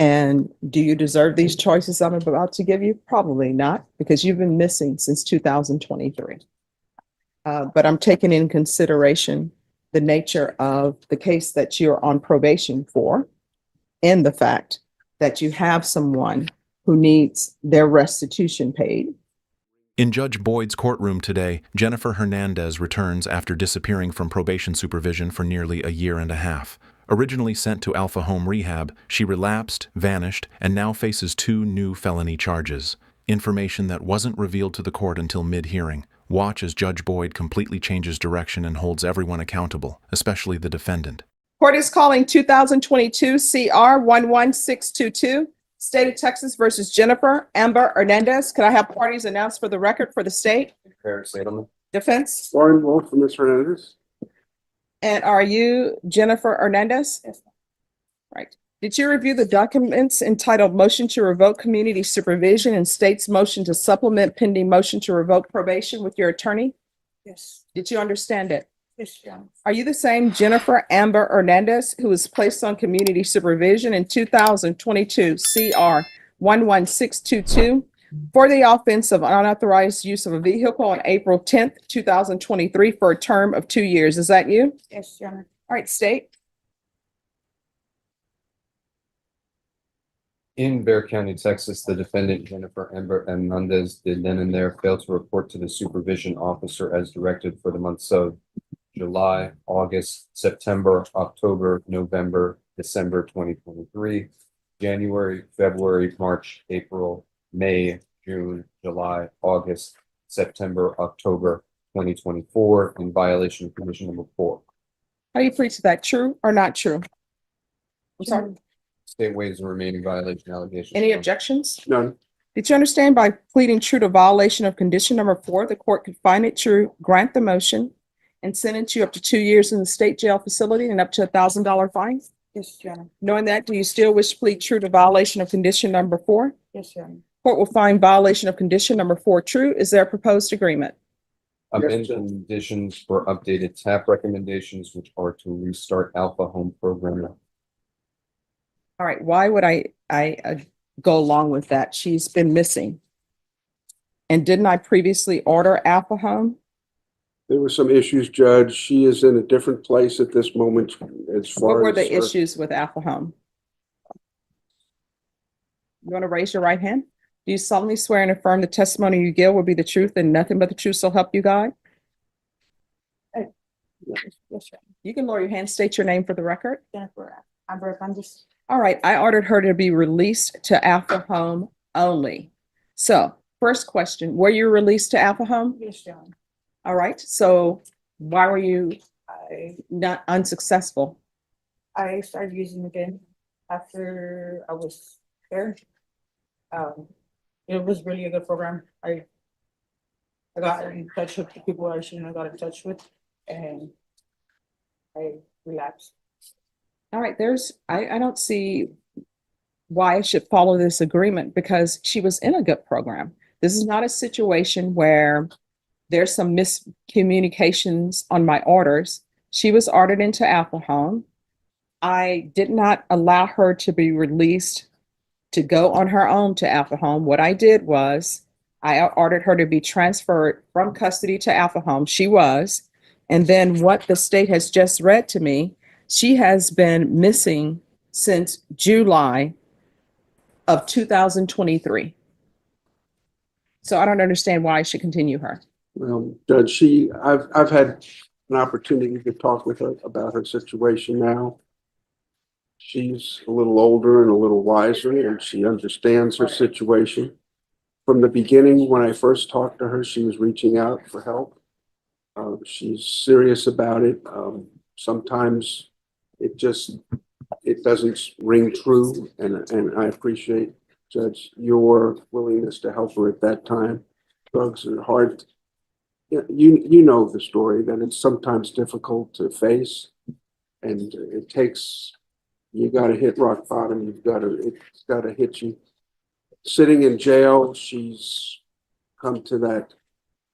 And do you deserve these choices I'm about to give you? Probably not, because you've been missing since 2023. But I'm taking in consideration the nature of the case that you're on probation for and the fact that you have someone who needs their restitution paid. In Judge Boyd's courtroom today, Jennifer Hernandez returns after disappearing from probation supervision for nearly a year and a half. Originally sent to Alpha Home Rehab, she relapsed, vanished, and now faces 2 new felony charges. Information that wasn't revealed to the court until mid-hearing. Watch as Judge Boyd completely changes direction and holds everyone accountable, especially the defendant. Court is calling 2022 CR 11622, State of Texas versus Jennifer Amber Hernandez. Could I have parties announced for the record for the state? Defense? Warren Wolf for Ms. Hernandez. And are you Jennifer Hernandez? Yes. Right. Did you review the documents entitled Motion to Revoke Community Supervision and State's Motion to Supplement Pending Motion to Revoke Probation with your attorney? Yes. Did you understand it? Yes, Your Honor. Are you the same Jennifer Amber Hernandez who was placed on community supervision in 2022 CR 11622 for the offense of unauthorized use of a vehicle on April 10th, 2023 for a term of 2 years? Is that you? Yes, Your Honor. All right, state. In Bexar County, Texas, the defendant Jennifer Amber Hernandez did then and there fail to report to the supervision officer as directed for the months of July, August, September, October, November, December 2023, January, February, March, April, May, June, July, August, September, October 2024 in violation of condition number 4. How do you plead to that? True or not true? I'm sorry. State waives the remaining violation allegations. Any objections? None. Did you understand by pleading true to violation of condition number 4, the court could find it true, grant the motion, and sentence you up to 2 years in the state jail facility and up to $1,000 fine? Yes, Your Honor. Knowing that, do you still wish to plead true to violation of condition number 4? Yes, Your Honor. Court will find violation of condition number 4 true. Is there a proposed agreement? Amend conditions for updated TAP recommendations, which are to restart Alpha Home program. All right, why would I go along with that? She's been missing. And didn't I previously order Alpha Home? There were some issues, Judge. She is in a different place at this moment as far What were as the her- issues with Alpha Home? You want to raise your right hand? Do you solemnly swear and affirm the testimony you give will be the truth and nothing but the truth shall help you God? Yes, Your Honor. You can lower your hand, state your name for the record. Jennifer Amber Hernandez. All right, I ordered her to be released to Alpha Home only. So, first question, were you released to Alpha Home? Yes, Your Honor. All right, so why were you I not unsuccessful? started using again after I was there. It was really a good program. I got in touch with the people I shouldn't have got in touch with, and I relapsed. All right, I don't see why I should follow this agreement because she was in a good program. This is not a situation where there's some miscommunications on my orders. She was ordered into Alpha Home. I did not allow her to be released to go on her own to Alpha Home. What I did was I ordered her to be transferred from custody to Alpha Home. She was. And then what the state has just read to me, she has been missing since July of 2023. So I don't understand why I should continue her. Well, Judge, I've had an opportunity to talk with her about her situation now. She's a little older and a little wiser, and she understands her situation. From the beginning, when I first talked to her, she was reaching out for help. She's serious about it. Sometimes it doesn't ring true, and I appreciate, Judge, your willingness to help her at that time. Drugs are hard. You know the story, that it's sometimes difficult to face, and it takes, you got to hit rock bottom. It's got to hit you. Sitting in jail, she's come to that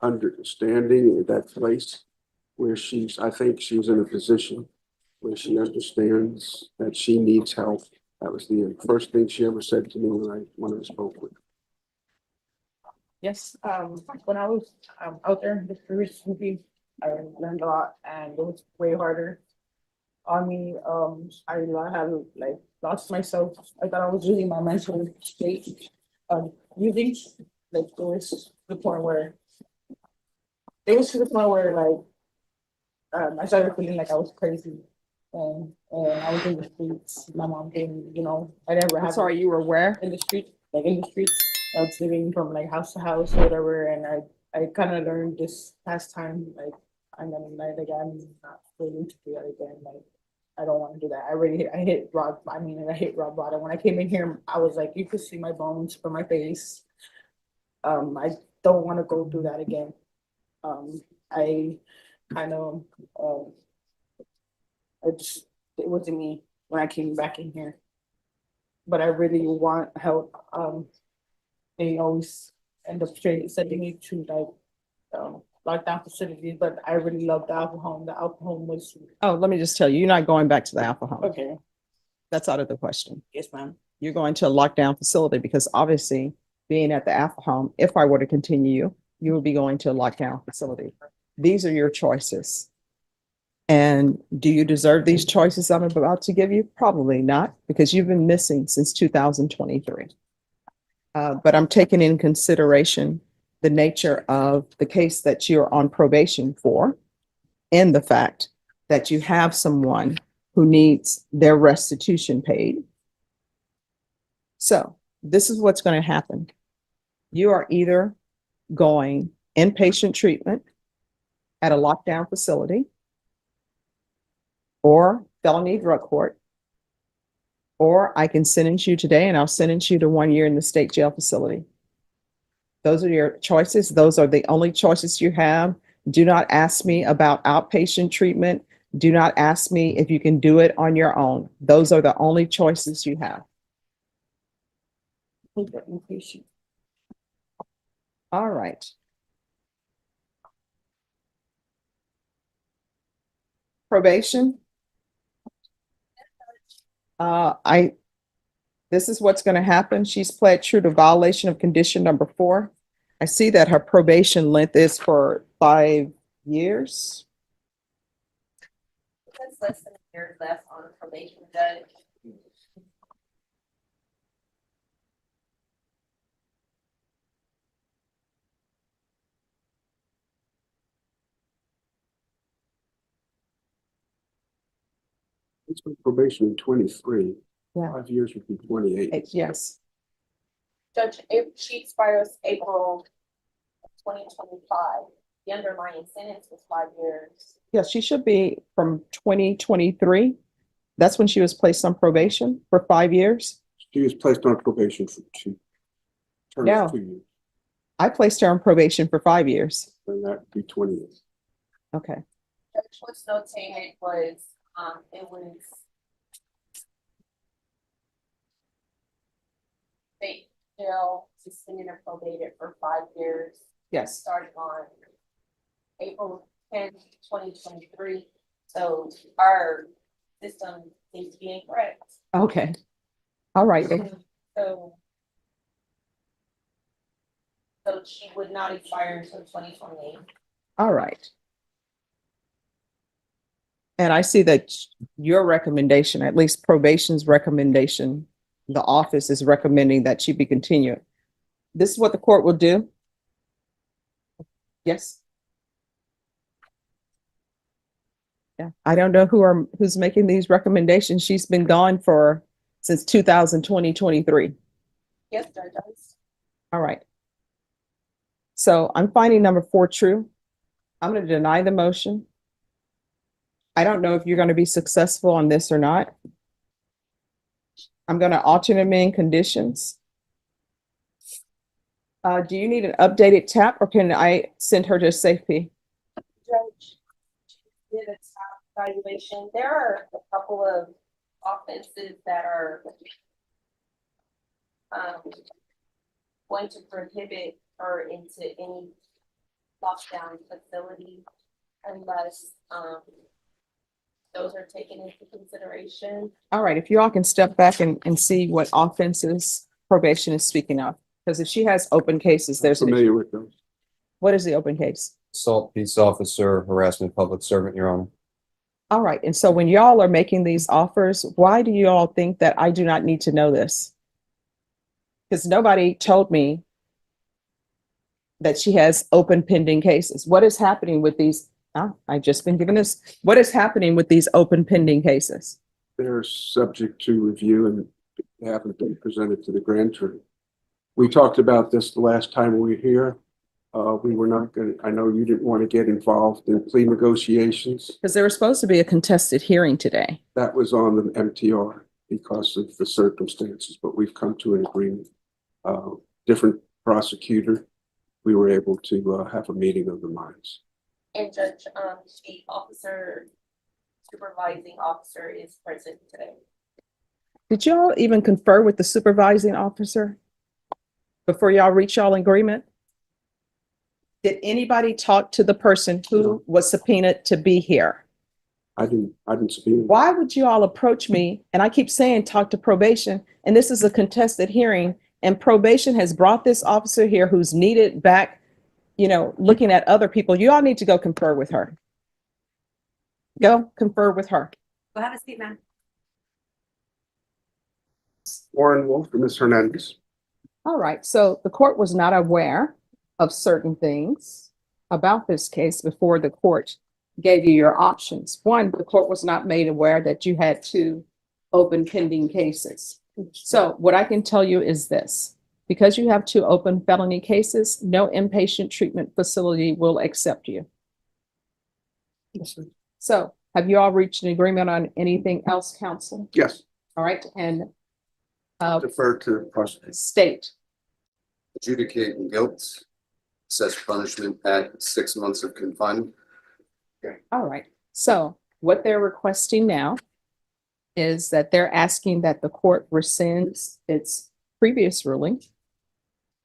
understanding, that place where I think she's in a position where she understands that she needs help. That was the first thing she ever said to me when I spoke with her. Yes. When I was out there in the streets, I learned a lot, and it was way harder on me. I had like lost myself. I thought I was losing my mental state. Using like it was to the point where I started feeling like I was crazy, and I was in the streets. My mom came, I never I'm had sorry, you were where? in the street, like in the streets. I was living from like house to house or whatever, and I kind of learned this past time, like I'm gonna like I'm not willing to do that again. Like I don't want to do that. I hit rock bottom. When I came in here, I was like, you could see my bones from my face. I don't want to go through that again. I kind of it wasn't me when I came back in here, but I really want help. They always end up sending me to lockdown facilities, but I really love the Alpha Home. The Alpha Home was Oh, let me just tell you, you're not going back to the Alpha Home. okay. That's out of the question. Yes, ma'am. You're going to a lockdown facility because obviously being at the Alpha Home, if I were to continue, you would be going to a lockdown facility. These are your choices. And do you deserve these choices I'm about to give you? Probably not, because you've been missing since 2023. But I'm taking in consideration the nature of the case that you're on probation for and the fact that you have someone who needs their restitution paid. So this is what's going to happen. You are either going inpatient treatment at a lockdown facility or felony drug court, or I can sentence you today and I'll sentence you to 1 year in the state jail facility. Those are your choices. Those are the only choices you have. Do not ask me about outpatient treatment. Do not ask me if you can do it on your own. Those are the only choices you have. All right. Probation. This is what's going to happen. She's pled true to violation of condition number 4. I see that her probation length is for 5 years. That's less than a year left on probation, judge. It's been probation in 23. Yeah. 5 years would be 28. Yes. Judge, she expires April 2025. The underlying sentence was 5 years. Yes, she should be from 2023. That's when she was placed on probation for 5 years. She was placed on probation for 2 terms, No. 2 years, I placed her on probation for 5 years. and that would be 20 years. Okay. Judge, what's notated was, it was state jail, suspended and probated for 5 years, Yes. starting on April 10th, 2023. So our system seems to be incorrect. Okay. All right. then. So she would not expire until 2028. All right. And I see that your recommendation, at least probation's recommendation, the office is recommending that she be continued. This is what the court will do. Yes. Yeah, I don't know who's making these recommendations. She's been gone since 2023. Yes, Judge. All right. So I'm finding number 4 true. I'm going to deny the motion. I don't know if you're going to be successful on this or not. I'm going to alternate amend conditions. Do you need an updated TAP or can I send her to safety? Judge, did a top evaluation. There are a couple of offenses that are going to prohibit her into any lockdown facility unless those are taken into consideration. All right, if you all can step back and see what offenses probation is speaking of. Because if she has open cases, there's, Familiar with those. what is the open case? Assault, peace officer, harassment, public servant, Your Honor. All right, and so when y'all are making these offers, why do you all think that I do not need to know this? Because nobody told me that she has open pending cases. What is happening with these? I just been given this. What is happening with these open pending cases? They're subject to review and haven't been presented to the grand jury. We talked about this the last time we were here. We were not going to, I know you didn't want to get involved in plea negotiations. Because there was supposed to be a contested hearing today. That was on the MTR because of the circumstances, but we've come to an agreement. Different prosecutor, we were able to have a meeting of the minds. And Judge, the officer, supervising officer is present today. Did y'all even confer with the supervising officer before y'all reach y'all agreement? Did anybody talk to the person who was subpoenaed to be here? I didn't subpoena. Why would you all approach me? And I keep saying, talk to probation, and this is a contested hearing, and probation has brought this officer here who's needed back, looking at other people. You all need to go confer with her. Go confer with her. Go have a seat, ma'am. Warren Wolf and Ms. Hernandez. All right, so the court was not aware of certain things about this case before the court gave you your options. One, the court was not made aware that you had 2 open pending cases. So what I can tell you is this: because you have 2 open felony cases, no inpatient treatment facility will accept you. So have you all reached an agreement on anything else, counsel? Yes, All right, and defer to the prosecutor. state. Adjudicating guilt, assess punishment at 6 months of confinement. All right, so what they're requesting now is that they're asking that the court rescinds its previous ruling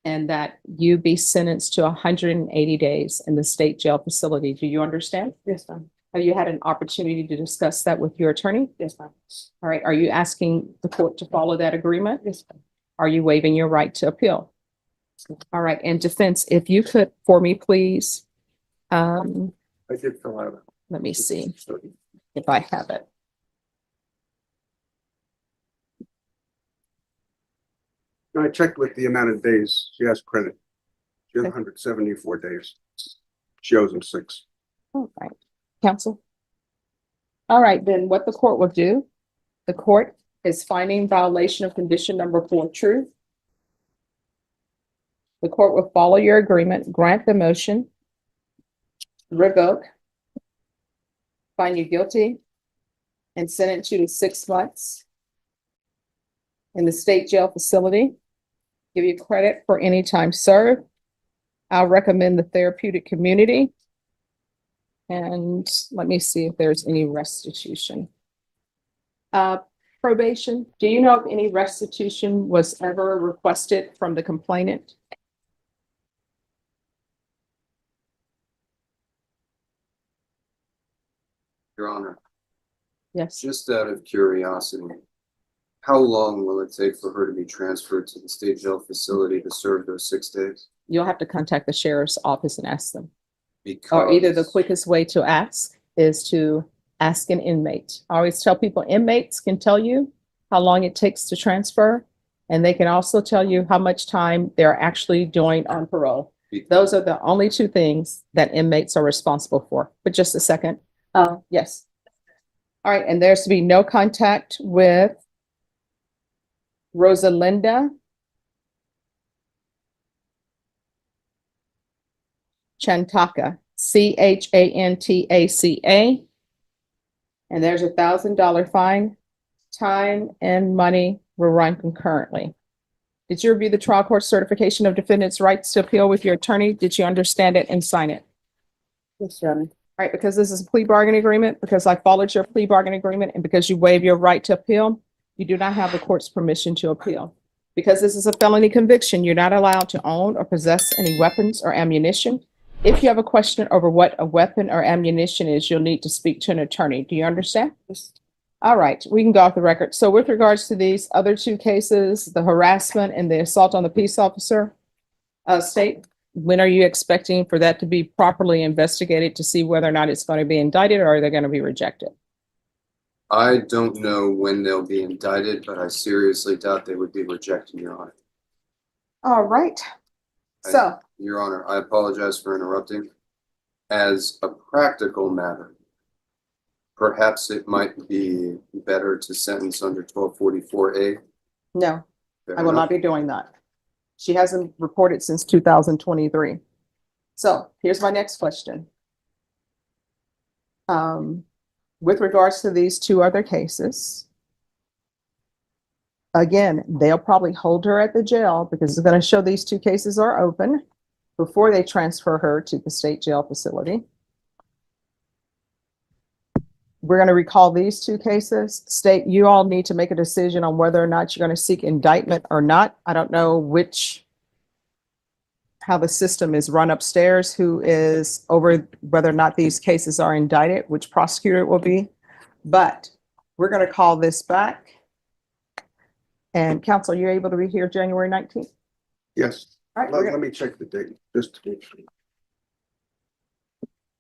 and that you be sentenced to 180 days in the state jail facility. Do you understand? Yes, ma'am. Have you had an opportunity to discuss that with your attorney? Yes, ma'am. All right, are you asking the court to follow that agreement? Yes, ma'am. Are you waiving your right to appeal? All right, and defense, if you could, for me, please, I did fill out. let me see if I have it. I checked with the amount of days she has credit. She has Okay. 174 days. She owes him 6. All right, counsel. All right, then what the court will do, the court is finding violation of condition number 4 true. The court will follow your agreement, grant the motion, revoke, find you guilty, and sentence you to 6 months in the state jail facility. Give you credit for any time served. I'll recommend the therapeutic community. And let me see if there's any restitution. Probation, do you know if any restitution was ever requested from the complainant? Your Honor, Yes. just out of curiosity, how long will it take for her to be transferred to the state jail facility to serve those 6 days? You'll have to contact the sheriff's office and ask them. Or either the Because quickest way to ask is to ask an inmate. I always tell people inmates can tell you how long it takes to transfer, and they can also tell you how much time they're actually doing on parole. Those are the only 2 things that inmates are responsible for. But just a second. Yes. All right, and there's to be no contact with Rosalinda Chantaka, Chantaca. And there's $1,000 fine. Time and money will run concurrently. Did you review the trial court certification of defendant's rights to appeal with your attorney? Did you understand it and sign it? Yes, Your Honor. All right, because this is a plea bargaining agreement, because I followed your plea bargaining agreement, and because you waive your right to appeal, you do not have the court's permission to appeal. Because this is a felony conviction, you're not allowed to own or possess any weapons or ammunition. If you have a question over what a weapon or ammunition is, you'll need to speak to an attorney. Do you understand? All right, we can go off the record. So with regards to these other two cases, the harassment and the assault on the peace officer, State, when are you expecting for that to be properly investigated to see whether or not it's going to be indicted or are they going to be rejected? I don't know when they'll be indicted, but I seriously doubt they would be rejected, Your Honor. All right. So, Your Honor, I apologize for interrupting. As a practical matter, perhaps it might be better to sentence under 1244A. no, Fair I will enough. not be doing that. She hasn't reported since 2023. So here's my next question. With regards to these two other cases, again, they'll probably hold her at the jail because it's going to show these two cases are open before they transfer her to the state jail facility. We're going to recall these two cases. State, you all need to make a decision on whether or not you're going to seek indictment or not. I don't know how the system is run upstairs, who is over whether or not these cases are indicted, which prosecutor it will be. But we're going to call this back. And counsel, you're able to be here January 19th? Yes, All right, let me check the date, just to make sure.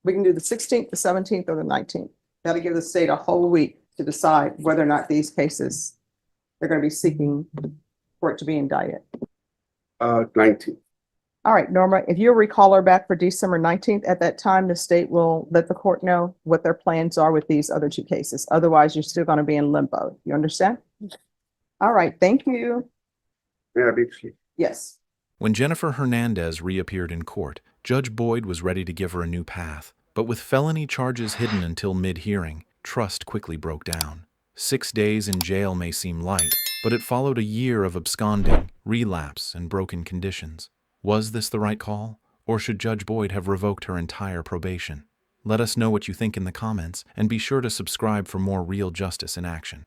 we can do the 16th, the 17th, or the 19th. That'll give the state a whole week to decide whether or not these cases, they're going to be seeking for it to be indicted. 19. All right, Norma, if you'll recall her back for December 19th, at that time, the state will let the court know what their plans are with these other two cases. Otherwise, you're still going to be in limbo. You understand? All right, thank you. Yeah, Yes. When Jennifer Hernandez reappeared in court, Judge Boyd was ready to give her a new path. But with felony charges hidden until mid-hearing, trust quickly broke down. 6 days in jail may seem light, but it followed a year of absconding, relapse, and broken conditions. Was this the right call? Or should Judge Boyd have revoked her entire probation? Let us know what you think in the comments, and be sure to subscribe for more real justice in action.